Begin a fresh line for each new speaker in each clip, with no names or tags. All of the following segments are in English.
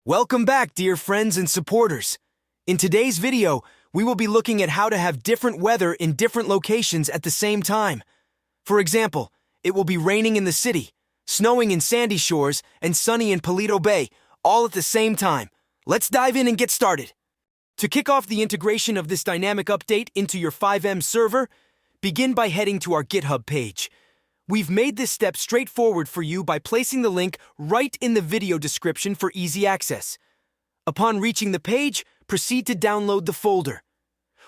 Welcome back, dear friends and supporters. In today's video, we will be looking at how to have different weather in different locations at the same time. For example, it will be raining in the city, snowing in Sandy Shores, and sunny in Paleto Bay, all at the same time. Let's dive in and get started. To kick off the integration of this dynamic update into your Fivem server, begin by heading to our GitHub page. We've made this step straightforward for you by placing the link right in the video description for easy access. Upon reaching the page, proceed to download the folder.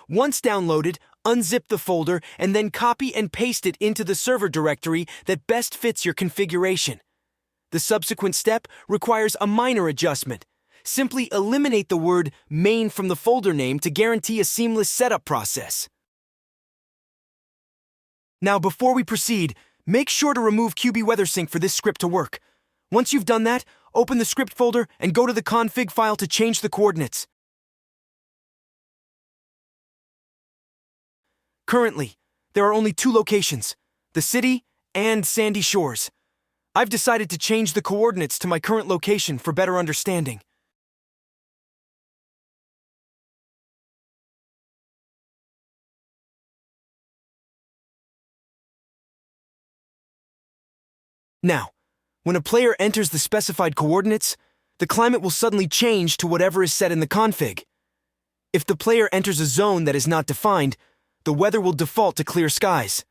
Once downloaded, unzip the folder and then copy and paste it into the server directory that best fits your configuration. The subsequent step requires a minor adjustment. Simply eliminate the word main from the folder name to guarantee a seamless setup process. Now, before we proceed, make sure to remove Qbcore WeatherSync for this script to work. Once you've done that, open the script folder and go to the config file to change the coordinates. Currently, there are only two locations, the city and Sandy Shores. I've decided to change the coordinates to my current location for better understanding. Now, when a player enters the specified coordinates, the climate will suddenly change to whatever is set in the config. If the player enters a zone that is not defined, the weather will default to clear skies.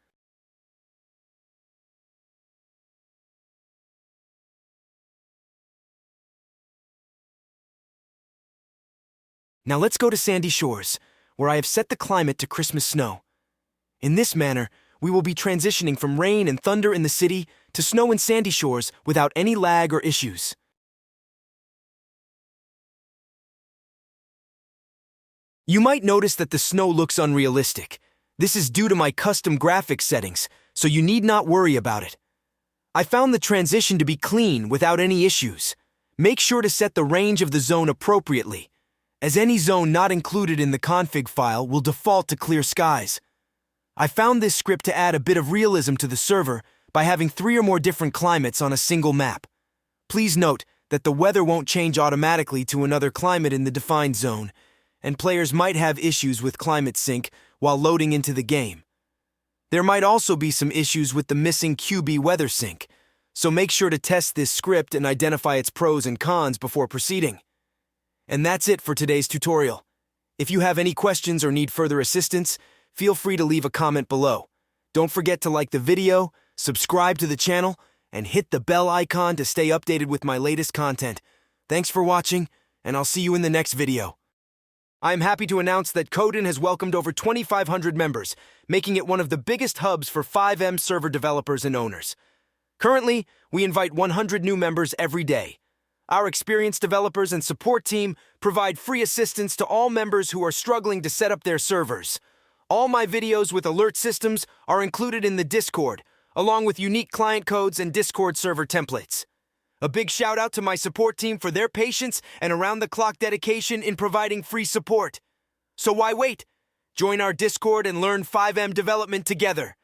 Now let's go to Sandy Shores, where I have set the climate to Christmas snow. In this manner, we will be transitioning from rain and thunder in the city to snow in Sandy Shores without any lag or issues. You might notice that the snow looks unrealistic. This is due to my custom graphics settings, so you need not worry about it. I found the transition to be clean without any issues. Make sure to set the range of the zone appropriately, as any zone not included in the config file will default to clear skies. I found this script to add a bit of realism to the server by having 3 or more different climates on a single map. Please note that the weather won't change automatically to another climate in the defined zone, and players might have issues with climate sync while loading into the game. There might also be some issues with the missing Qbcore WeatherSync, so make sure to test this script and identify its pros and cons before proceeding. And that's it for today's tutorial. If you have any questions or need further assistance, feel free to leave a comment below. Don't forget to like the video, subscribe to the channel, and hit the bell icon to stay updated with my latest content. Thanks for watching, and I'll see you in the next video. I am happy to announce that Qbcore has welcomed over 2,500 members, making it one of the biggest hubs for Fivem server developers and owners. Currently, we invite 100 new members every day. Our experienced developers and support team provide free assistance to all members who are struggling to set up their servers. All my videos with alert systems are included in the Discord, along with unique client codes and Discord server templates. A big shout out to my support team for their patience and around-the-clock dedication in providing free support. So why wait? Join our Discord and learn Fivem development together.